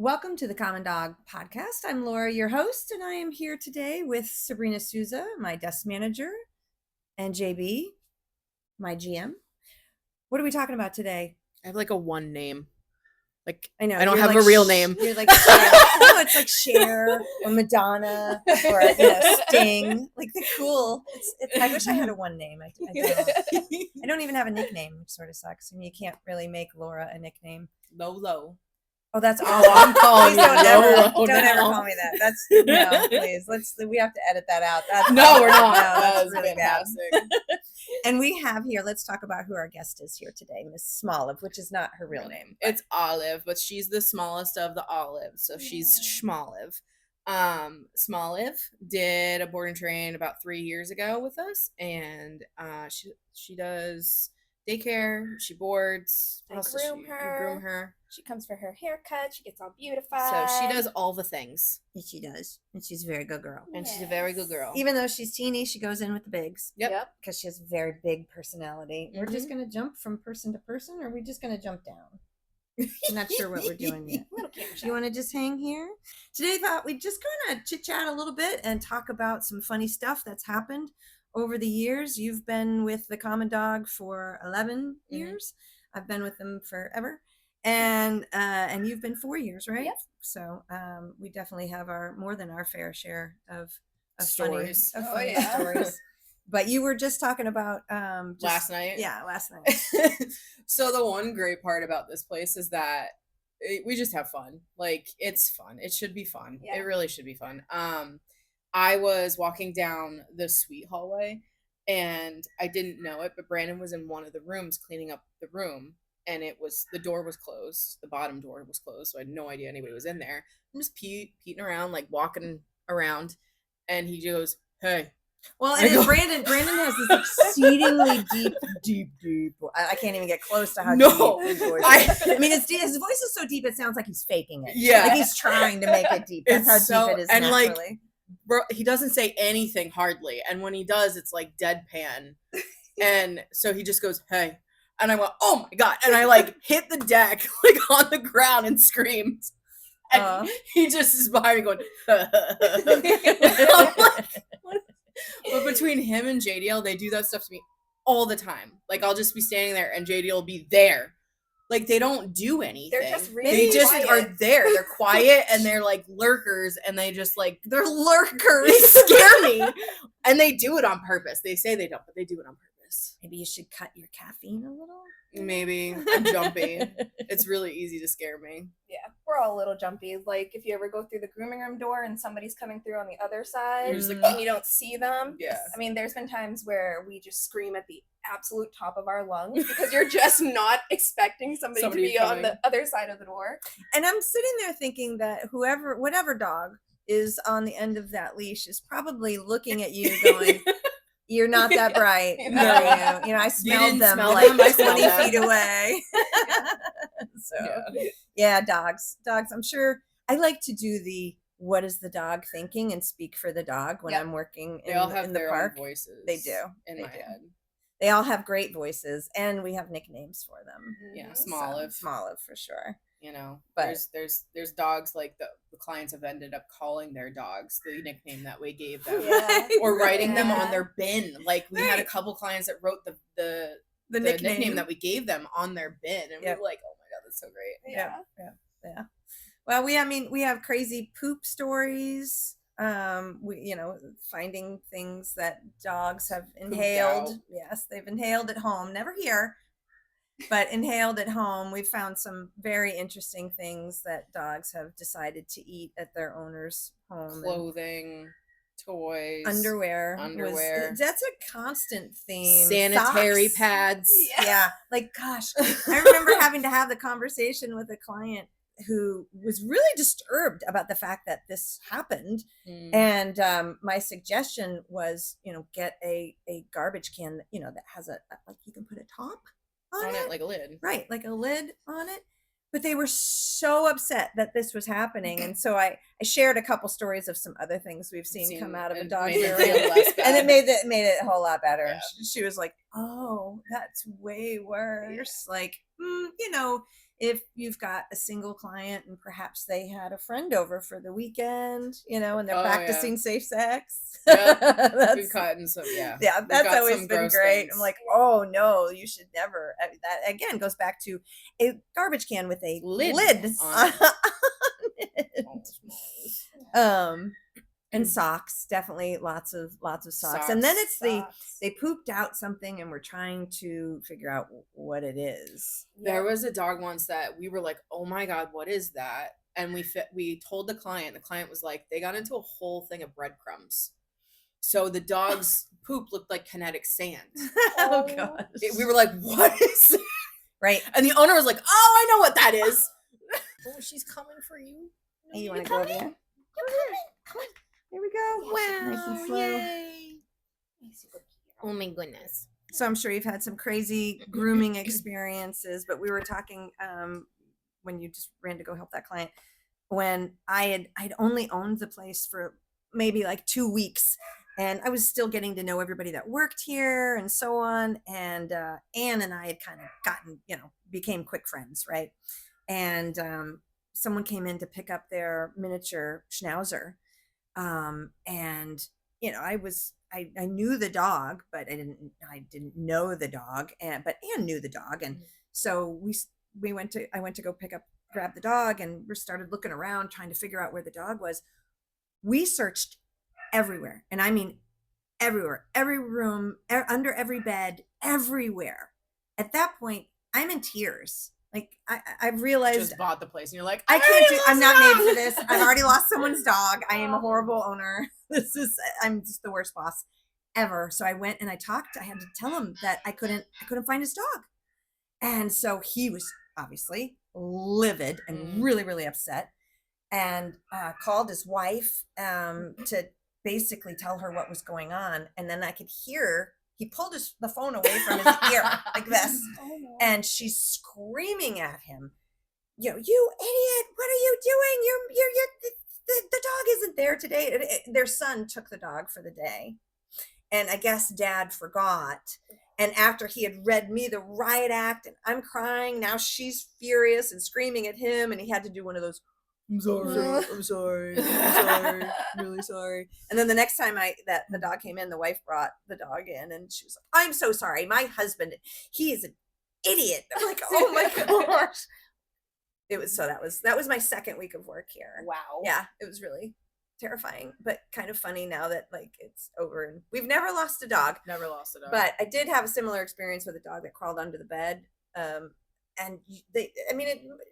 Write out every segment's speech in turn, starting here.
Welcome to the Common Dog Podcast. I'm Laura, your host, and I am here today with Sabrina Souza, my desk manager, and JB, my GM. What are we talking about today? I have like a one name. Like I know I don't you're have like a real name. You're like Cher. No, it's like Cher or Madonna or Sting. Like the cool. I wish I had a one name. I don't. I don't even have a nickname, which sort of sucks. I mean, you can't really make Laura a nickname. Lolo. Oh, that's all I'm calling please don't you. ever call me that. That's no, please. We have to edit that out. That's No, we're not. No, that's was really fantastic. bad. And we have here, let's talk about who our guest is here today, Miss Smoliv, which is not her real name. It's Olive, but she's the smallest of the olives, so she's Schmoliv. Smoliv did a board and train about 3 years ago with us, and she does daycare, she boards, I groom her. She comes for her haircut. She gets all beautified. So she does all the things. Yes, she does. And she's a very good girl. And she's a very good girl. Even though she's teeny, she goes in with the bigs. Yep. Because she has a very big personality. We're just going to jump from person to person, or are we just going to jump down? I'm not sure what we're doing yet. You want to just hang here? Today, I thought we'd just kind of chit-chat a little bit and talk about some funny stuff that's happened over the years. You've been with the Common Dog for 11 years. I've been with them forever. And you've been 4 years, right? Yep. So we definitely have more than our fair share of stories. funny stories. But you were just talking about last night. Yeah, last night. So the one great part about this place is that we just have fun. Like, it's fun. It should be fun. Yeah. It really should be fun. I was walking down the suite hallway, and I didn't know it, but Brandon was in one of the rooms cleaning up the room. And the door was closed. The bottom door was closed. So I had no idea anybody was in there. I'm just peeing around, like walking around. And he goes, "Hey." Well, and then Brandon has this exceedingly deep. I can't even get close to how deep his voice is. I mean, his voice is so deep, it sounds like he's faking it. Yeah. Like he's trying to make it deep. That's how deep it is and naturally. Like, bro, he doesn't say anything hardly. And when he does, it's like deadpan. And so he just goes, "Hey." And I went, "Oh my God." And I like hit the deck, like on the ground, and screamed. And he just is behind me going, I'm like, what? But between him and JDL, they do that stuff to me all the time. Like, I'll just be standing there and JDL will be there. Like, they don't do anything. They're just really quiet. Are there. They're quiet and they're like lurkers, and they just like, they're lurkers. They scare me. And they do it on purpose. They say they don't, but they do it on purpose. Maybe you should cut your caffeine a little. Maybe. I'm jumpy. It's really easy to scare me. Yeah, we're all a little jumpy. Like, if you ever go through the grooming room door and somebody's coming through on the other side and you don't see them. Yeah. I mean, there's been times where we just scream at the absolute top of our lungs because you're just not expecting somebody to be on the other side of the door. And I'm sitting there thinking that whatever dog is on the end of that leash is probably looking at you going, "You're not that bright." You know, I smelled them like 20 feet away. So, yeah, dogs. I'm sure I like to do the "what is the dog thinking" and speak for the dog when I'm working in the park. Own voices. They do. In my head. They all have great voices, and we have nicknames for them. Yeah, Smoliv. Smoliv for sure. You know, but there's dogs like the clients have ended up calling their dogs the nickname that we gave them, or writing them on their bin. Like, we had a couple clients that wrote the nickname that we gave them on their bin, and we were like, "Oh my God, that's so great!" Yeah. Well, we have crazy poop stories. Finding things that dogs have inhaled. Yes, they've inhaled at home. Never here. But inhaled at home, we've found some very interesting things that dogs have decided to eat at their owner's home. Clothing, toys, underwear. That's a constant theme. Sanitary pads. Yeah. Like, gosh, I remember having to have the conversation with a client who was really disturbed about the fact that this happened. And my suggestion was, get a garbage can, that has like you can put a top on it, like a lid. Right, like a lid on it. But they were so upset that this was happening. And so I shared a couple stories of some other things we've seen come out of a dog hearing. And it made it a whole lot better. Yeah. She was like, oh, that's way worse. Like, if you've got a single client and perhaps they had a friend over for the weekend, and they're practicing safe sex. Yeah. We've gotten some, yeah, that's always been great. Things. I'm like, oh no, you should never. That again goes back to a garbage can with a lid on it. And socks, definitely lots of socks. And then it's they pooped out something and we're trying to figure out what it is. There was a dog once that we were like, oh my God, what is that? And we told the client was like, they got into a whole thing of breadcrumbs. So the dog's poop looked like kinetic sand. Oh gosh. We were like, what is it? Right. And the owner was like, oh, I know what that is. Oh, she's coming for you. Hey, you want to go over there? Come on. Here we go. Wow. Nice and slow. Yay. Oh my goodness. So I'm sure you've had some crazy grooming experiences, but we were talking when you just ran to go help that client, when I'd only owned the place for maybe like 2 weeks, and I was still getting to know everybody that worked here and so on. And Anne and I had kind of gotten, became quick friends, right? And someone came in to pick up their miniature schnauzer. And I knew the dog, but I didn't know the dog, but Anne knew the dog. And so I went to go grab the dog, and we started looking around trying to figure out where the dog was. We searched everywhere. And I mean, everywhere, every room, under every bed, everywhere. At that point, I'm in tears. Like I've realized, just bought the place and you're like, I'm not made for this. I've already lost someone's dog. I am a horrible owner. I'm just the worst boss ever. So I went and I had to tell him that I couldn't find his dog. And so he was obviously livid and really, really upset, and called his wife to basically tell her what was going on. And then I could hear he pulled the phone away from his ear like this. Oh, no. And she's screaming at him, you idiot, what are you doing? The dog isn't there today. Their son took the dog for the day. And I guess Dad forgot. And after he had read me the riot act and I'm crying, now she's furious and screaming at him. And he had to do one of those, I'm sorry, I'm really sorry. And then the next time that the dog came in, the wife brought the dog in, and she was like, I'm so sorry. My husband, he is an idiot. I'm like, oh my gosh. That was my second week of work here. Wow. Yeah, it was really terrifying, but kind of funny now that it's over, and we've never lost a dog. Never lost a dog. But I did have a similar experience with a dog that crawled under the bed. And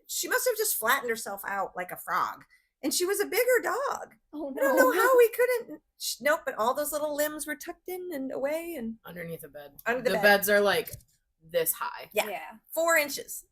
she must have just flattened herself out like a frog, and she was a bigger dog. Oh no. I don't know how we couldn't. Nope, but all those little limbs were tucked in and away and underneath the bed. Under the bed. Beds are like this high. Yeah. 4 inches.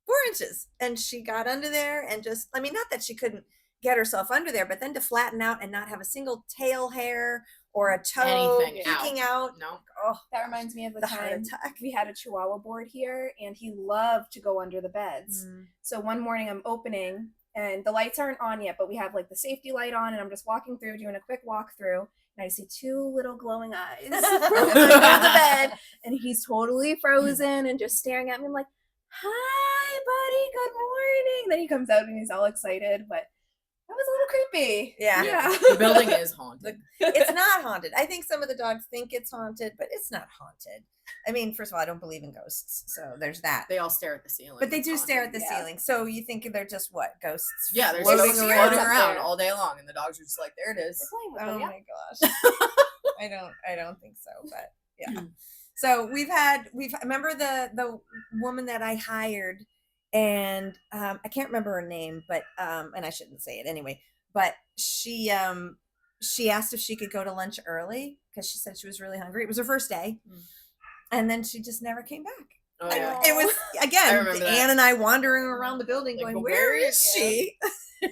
4 inches. And she got under there and just, not that she couldn't get herself under there, but then to flatten out and not have a single tail hair or a toe peeking out. No. Oh, that reminds me of the time we had a Chihuahua board here, and he loved to go under the beds. So one morning I'm opening, and the lights aren't on yet, but we have like the safety light on, and I'm just walking through, doing a quick walkthrough, and I see 2 little glowing eyes under the bed, and he's totally frozen and just staring at me. I'm like, hi, buddy, good morning. Then he comes out and he's all excited, but that was a little creepy. Yeah. The building is haunted. It's not haunted. I think some of the dogs think it's haunted, but it's not haunted. First of all, I don't believe in ghosts, so there's that. They all stare at the ceiling. But they do stare at the ceiling. So you think they're just what? Ghosts? Yeah, they're floating around all day long, and the dogs are just like, there it is. Oh my gosh. I don't think so, but yeah. So remember the woman that I hired, and I can't remember her name, but and I shouldn't say it anyway, but she asked if she could go to lunch early because she said she was really hungry. It was her first day, and then she just never came back. Oh, yeah. It was again Anne and I wandering around the building going, where is she?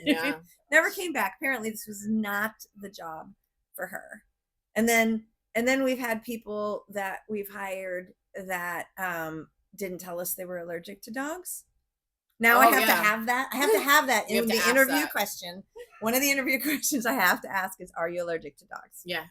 Yeah. Never came back. Apparently this was not the job for her. And then we've had people that we've hired that didn't tell us they were allergic to dogs. Now I have to have that. I have to have that in the interview question. One of the interview questions I have to ask is, are you allergic to dogs? Yeah.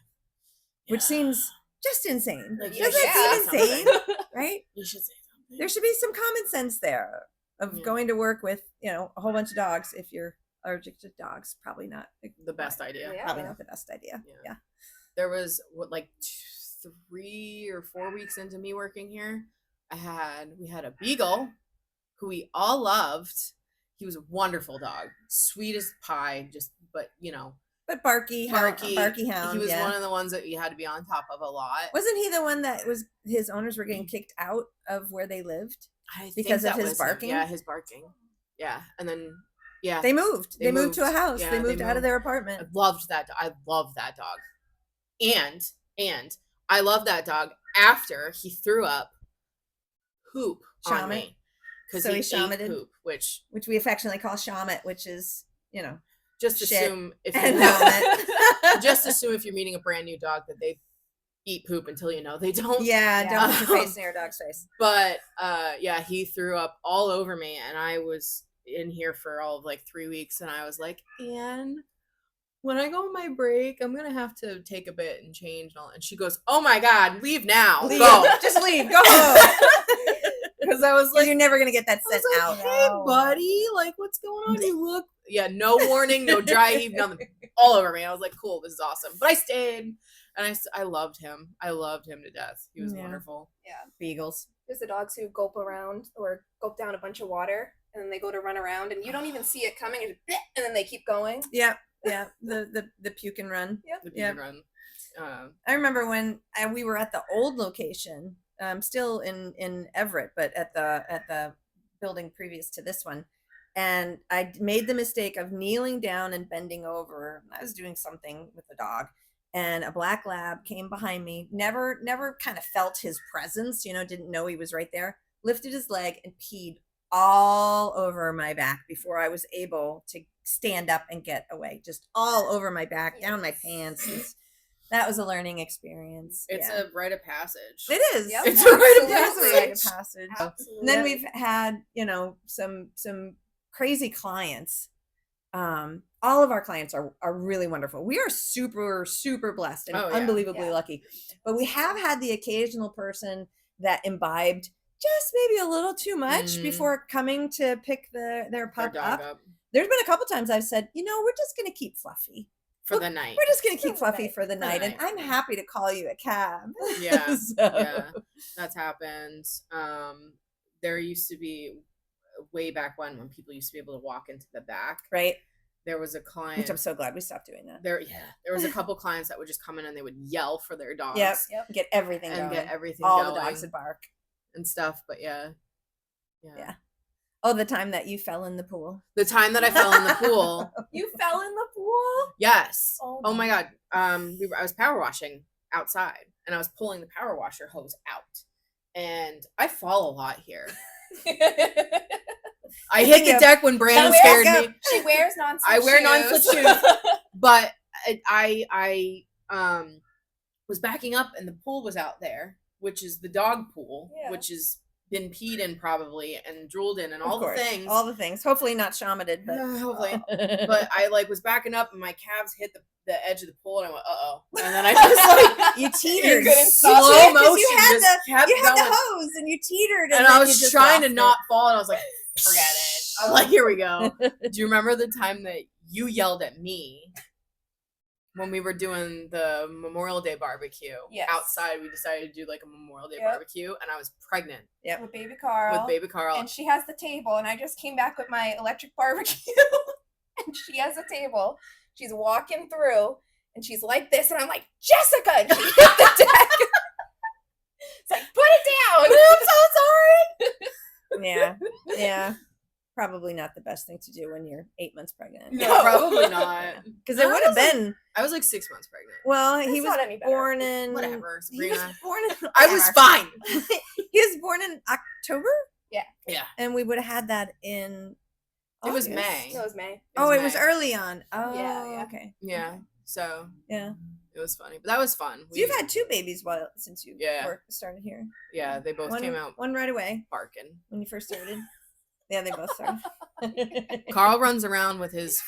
Which seems just insane. Like, Doesn't yeah. it seem insane, right? You should say something. There should be some common sense there of going to work with, you know, a whole bunch of dogs. If you're allergic to dogs, probably not the best idea. Yeah. Probably not the best idea. Yeah. There was like 3 or 4 weeks into me working here, we had a beagle who we all loved. He was a wonderful dog, sweet as pie, but barky hound. He was one of the ones that you had to be on top of a lot. Wasn't he the one that was his owners were getting kicked out of where they lived because of his barking? Yeah, his barking. Yeah, and then they moved. They moved to a house. Yeah, they moved out of their apartment. I loved that. I loved that dog, and I loved that dog after he threw up poop on me. So he shamated poop, which we affectionately call shamit, which is, just assume if just assume if you're meeting a brand new dog that they eat poop until they don't. Yeah, don't put your face in your dog's face. But he threw up all over me, and I was in here for all of like 3 weeks, and I was like, and when I go on my break, I'm gonna have to take a bit and change and all. And she goes, "Oh my God, leave now, go, just leave, go home." Because I was like, you're never gonna get that scent out. Hey, buddy, like, what's going on? You look, no warning, no dry heave, nothing, all over me. I was like, cool, this is awesome. But I stayed, and I loved him. I loved him to death. He was wonderful. Yeah, beagles. There's the dogs who gulp around or gulp down a bunch of water, and then they go to run around, and you don't even see it coming, and then they keep going. Yeah, the puke and run. Yep. The puke and run. I remember when we were at the old location. Still in Everett, but at the building previous to this one, and I made the mistake of kneeling down and bending over. I was doing something with the dog, and a black lab came behind me. Never kind of felt his presence, didn't know he was right there. Lifted his leg and peed all over my back before I was able to stand up and get away. Just all over my back, down my pants. That was a learning experience. It's a rite of passage. It is. Yep. It's a rite of passage. Absolutely. And then we've had, some crazy clients. All of our clients are really wonderful. We are super, super blessed and unbelievably lucky. But we have had the occasional person that imbibed just maybe a little too much before coming to pick their pup up. There's been a couple times I've said, we're just going to keep Fluffy. For the night. We're just going to keep Fluffy for the night. And I'm happy to call you a cab. Yeah. Yeah. That's happened. There used to be, way back when people used to be able to walk into the back. Right. There was a client. Which I'm so glad we stopped doing that. There was a couple clients that would just come in and they would yell for their dogs. Yep. Get everything going. All the dogs would bark. And stuff. But yeah. Oh, the time that you fell in the pool. The time that I fell in the pool. You fell in the pool? Yes. Oh my God. I was power washing outside, and I was pulling the power washer hose out, and I fall a lot here. I hit the deck when Brandon scared me. She wears non-slip shoes. I wear non-slip shoes, but I was backing up, and the pool was out there, which is the dog pool, which is been peed in probably and drooled in and all the things. Hopefully not shamated, but hopefully. But I was backing up and my calves hit the edge of the pool, and I went, uh-oh. And then I just you teetered. Slow motion. You had the hose and you teetered. And I was trying to not fall, and I was like, forget it. I'm like, here we go. Do you remember the time that you yelled at me when we were doing the Memorial Day barbecue? Yes. Outside, we decided to do like a Memorial Day barbecue, and I was pregnant. Yep. With baby Carl. And she has the table, and I just came back with my electric barbecue, and she has a table. She's walking through, and she's like this, and I'm like, Jessica! And she hit the deck. It's like, put it down! I'm so sorry! Yeah. Probably not the best thing to do when you're 8 months pregnant. No, probably not. Because it would have been. I was like 6 months pregnant. Well, he was born in. Whatever, Sabrina. He was born in. I was fine. He was born in October? Yeah. And we would have had that in. It was May. No, it was May. It was early on. Oh, yeah. Okay. Yeah. So. Yeah. It was funny, but that was fun. So you've had 2 babies since you started here. Yeah, they both came out. One right away. Barking. When you first started. Yeah, they both started. Carl runs around with his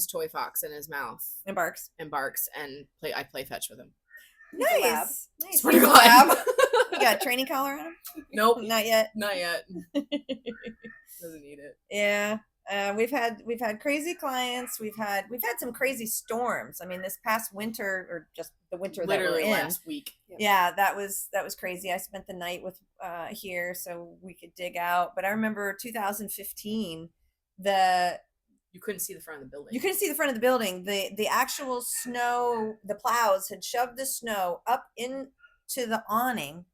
toy fox in his mouth. And barks. And I play fetch with him. Nice. Sprinkle lab. You got a training collar on him? Nope. Not yet. Not yet. Doesn't need it. Yeah. We've had crazy clients. We've had some crazy storms. I mean, this past winter, or just the winter Literally that we're in, last week. Yeah, that was crazy. I spent the night with here so we could dig out. But I remember 2015, you couldn't see the front of the building. You couldn't see the front of the building. The actual snow, the plows had shoved the snow up into the awning,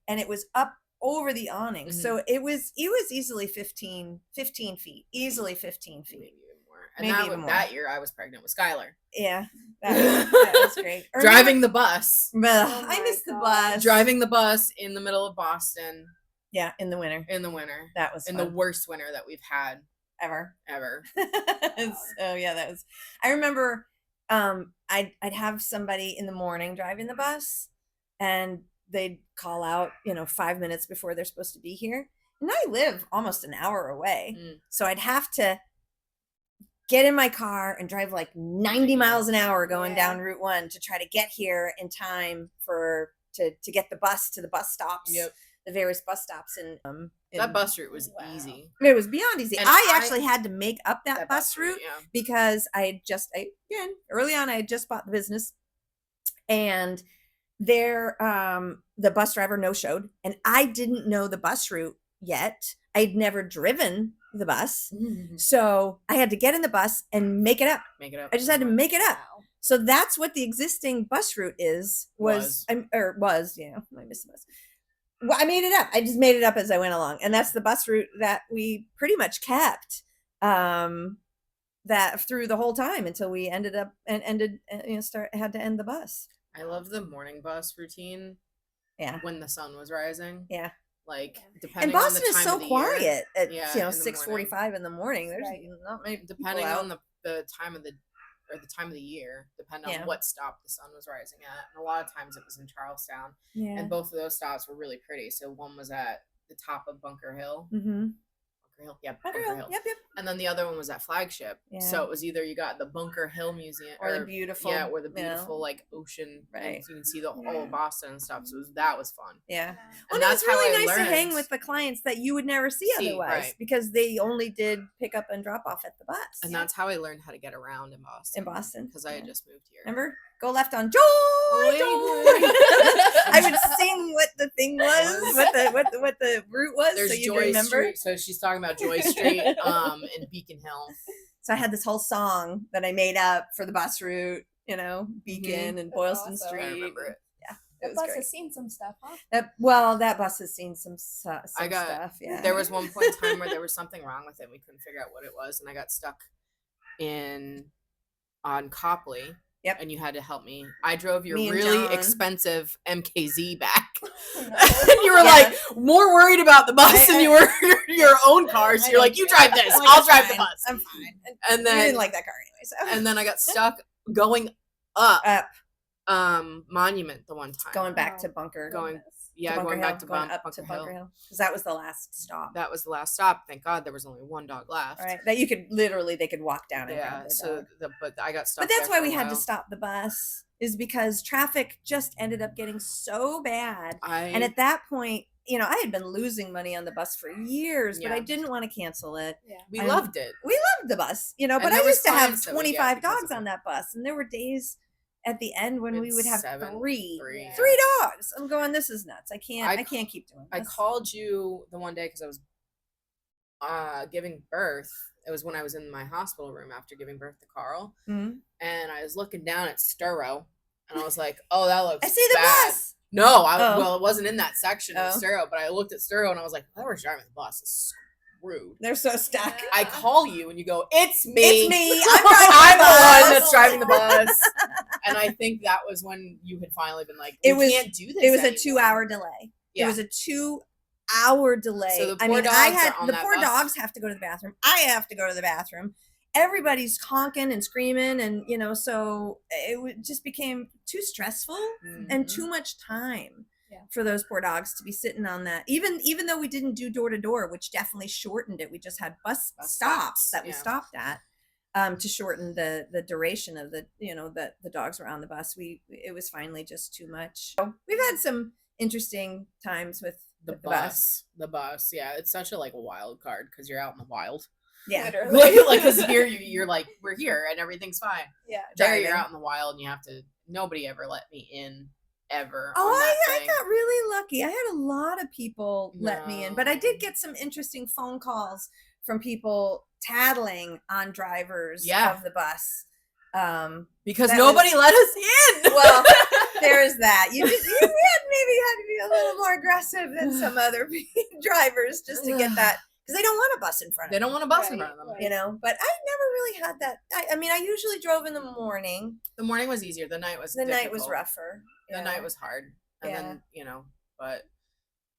and it was up over the awning. So it was easily 15 feet. Easily 15 feet. Maybe even more. And even more. That year I was pregnant with Skylar. Yeah. That was great. Driving the bus. I missed the bus. Driving the bus in the middle of Boston. Yeah, in the winter. That was fun. In the worst winter that we've had. Ever. Oh yeah, that was. I remember, I'd have somebody in the morning driving the bus, and they'd call out, 5 minutes before they're supposed to be here, and I live almost an hour away, so I'd have to get in my car and drive like 90 miles an hour going down Route 1 to try to get here in time to get the bus to the bus stops. Yep. The various bus stops in that bus route was easy. It was beyond easy. And I actually had to make up that bus route yeah. because early on I had just bought the business, and the bus driver no-showed, and I didn't know the bus route yet. I'd never driven the bus, so I had to get in the bus and make it up. I just had to make it up. Wow. So that's what the existing bus route was. I missed the bus. Well, I made it up. I just made it up as I went along, and that's the bus route that we pretty much kept that through the whole time until we had to end the bus. I love the morning bus routine. Yeah, when the sun was rising. Yeah, depending. And Boston on the time is so of the quiet year, at 6:45 in the morning. There's not many people depending out. on the time of the year, depending on what stop the sun was rising at. And a lot of times it was in Charlestown. Yeah. And both of those stops were really pretty. So one was at the top of Bunker Hill. Mm-hmm. Bunker Hill. Yep. And then the other one was at Flagship. Yeah. So it was either you got the Bunker Hill Museum or the beautiful ocean. Right. You can see the whole of Boston and stuff. So that was fun. Yeah. And that's really nice to hang with the clients that you would never see otherwise, because they only did pick up and drop off at the bus. And that's how I learned how to get around in Boston. Because I had just moved here. Remember? Go left on Joy. I would sing what the thing was, what the route was. There's so you Joy remember. Street. So she's talking about Joy Street in Beacon Hill. So I had this whole song that I made up for the bus route, Beacon and Boylston Street. I remember it. Yeah. That bus has seen some stuff, huh? That bus has seen some stuff. Yeah. There was one point in time where there was something wrong with it. We couldn't figure out what it was, and I got stuck on Copley. Yep. And you had to help me. I drove your really expensive MKZ back. And you were more worried about the bus than you were your own car. So you're like, you drive this. I'll drive the bus. I'm fine. And then you didn't like that car anyway. So. And then I got stuck going up. Monument the one time. Going back to Bunker. Going back to Bunker Hill. Because that was the last stop. That was the last stop. Thank God there was only one dog left. Right. That you could they could walk down and grab their dog. But I got stuck. But that's why we had to stop the bus, is because traffic just ended up getting so bad. And at that point, I had been losing money on the bus for years, but I didn't want to cancel it. Yeah. We loved it. We loved the bus, but I used to have 25 dogs on that bus, and there were days at the end when we would have three dogs. I'm going, this is nuts. I can't keep doing this. I called you the one day because I was giving birth. It was when I was in my hospital room after giving birth to Carl. Mm-hmm. And I was looking down at Sturo, and I was like, oh, that looks I see the bad. bus. No, well, it wasn't in that section of Sturo, but I looked at Sturo and I was like, whoever's driving the bus is screwed. They're so stuck. I call you and you go, it's me. It's me. I'm the one that's driving the bus. And I think that was when you had finally been like, can't do this. It was anymore. a 2-hour delay. Yeah. It was a 2-hour delay. So the poor dogs have to go to the bathroom. I have to go to the bathroom. Everybody's honking and screaming, and so it just became too stressful and too much time for those poor dogs to be sitting on that. Even though we didn't do door to door, which definitely shortened it, we just had bus stops that we stopped at. to shorten the duration of the the dogs were on the bus. It was finally just too much. So we've had some interesting times with the bus. The bus, yeah, it's such a like a wild card because you're out in the wild. Yeah, literally. Like because here you're like we're here and everything's fine. Yeah, there you're out in the wild and you have to. Nobody ever let me in ever. Oh, I got really lucky. I had a lot of people let me in, but I did get some interesting phone calls from people tattling on drivers of the bus. Because nobody let us in. Well, there's that. You maybe had to be a little more aggressive than some other drivers just to get that, because they don't want a bus in front of them. They don't want a bus in front of them. You know, but I never really had that. I mean, I usually drove in the morning. The morning was easier. The night was night was rougher. The night was hard. And then, but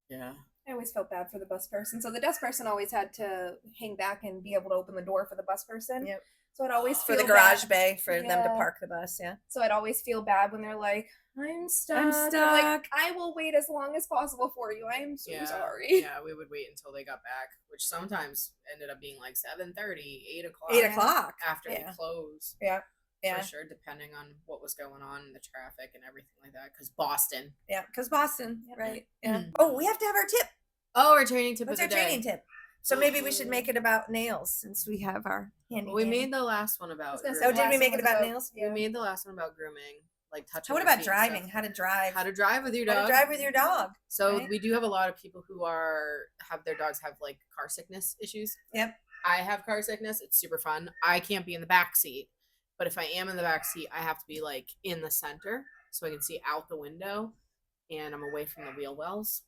yeah. I always felt bad for the bus person. So the desk person always had to hang back and be able to open the door for the bus person. Yep. So I'd always feel for the garage bad. bay for them to park the bus. Yeah. So I'd always feel bad when they're like, I'm stuck. I'm stuck. Like, I will wait as long as possible for you. I am so sorry. Yeah, we would wait until they got back, which sometimes ended up being like 7:30, 8 o'clock. 8 o'clock. After we close. Yeah. Yeah. For sure, depending on what was going on in the traffic and everything like that. Because Boston. Yeah, because Boston. Yep. Right. Yeah. Oh, we have to have our tip. Oh, our training tip What's of the our day. training tip? So maybe we should make it about nails since we have our handy. We made the last one about grooming. Oh, did we make it about nails? Yeah. We made the last one about grooming, like touching. What about driving? How to drive? How to drive with your dog? How to drive with your dog. So we do have a lot of people who have their dogs have like car sickness issues. Yep. I have car sickness. It's super fun. I can't be in the back seat, but if I am in the back seat, I have to be like in the center so I can see out the window, and I'm away from the wheel wells.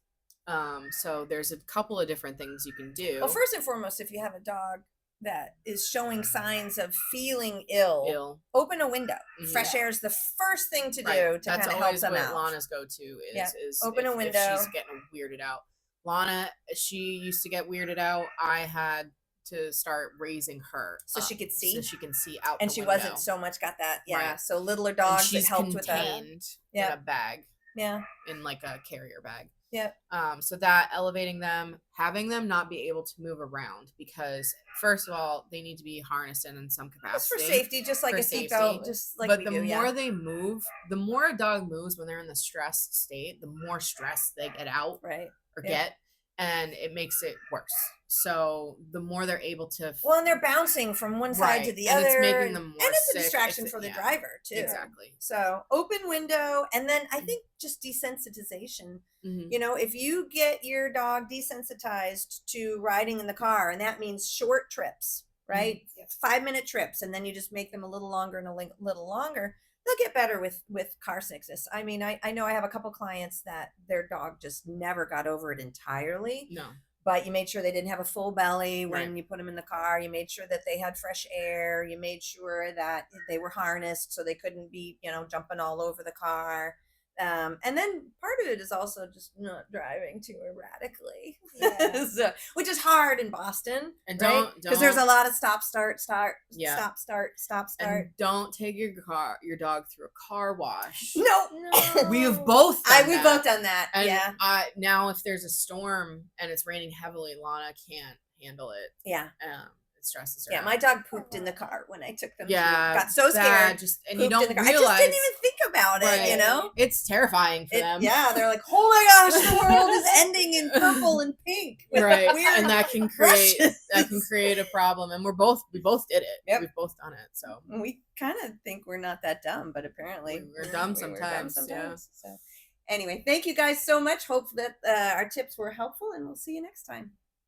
So there's a couple of different things you can do. Well, first and foremost, if you have a dog that is showing signs of feeling ill. Open a window. Mm-hmm. Fresh air is the first thing to do to kind of help them out. That's always what Lana's go-to is open a window. If she's getting weirded out. Lana, she used to get weirded out. I had to start raising her so she could see. So she can see out and the she window. Wasn't so much got that. Yeah. Right. So littler dogs that helped with that. In a bag. Yeah. In like a carrier bag. Yep. So that elevating them, having them not be able to move around because first of all, they need to be harnessed in some capacity. Just for safety, just like a seatbelt, just like but the more they move, the more a dog moves when they're in the stressed state, the more stress they get out or get, and it makes it worse. So the more they're able to and they're bouncing from one side to the other, it's making them more and it's sick. A distraction for the driver too. Exactly. So open window, and then I think just desensitization. Mm-hmm. You know, if you get your dog desensitized to riding in the car, and that means short trips, right? Mm-hmm. 5-minute trips, and then you just make them a little longer and a little longer. They'll get better with car sickness. I mean, I know I have a couple clients that their dog just never got over it entirely. No. But you made sure they didn't have a full belly when you put them in the car. You made sure that they had fresh air. You made sure that they were harnessed so they couldn't be, jumping all over the car. And then part of it is also just not driving too erratically, which is hard in Boston. And because there's a lot of stop, start, stop, start. And don't take your dog through a car wash. No. We have both done we've both done that. And now if there's a storm and it's raining heavily, Lana can't handle it. Yeah. It stresses her. Yeah, my dog pooped in the car when I took them. Yeah, got so scared. And you don't realize. I just didn't even think about it. It's terrifying for them. Yeah, they're like, "Oh my gosh, the world is ending in purple and pink." Right, and that can create a problem. And we both did it. Yep. We've both done it. So we kind of think we're not that dumb, but apparently we're dumb sometimes. Yeah. So anyway, thank you guys so much. Hope that our tips were helpful, and we'll see you next time.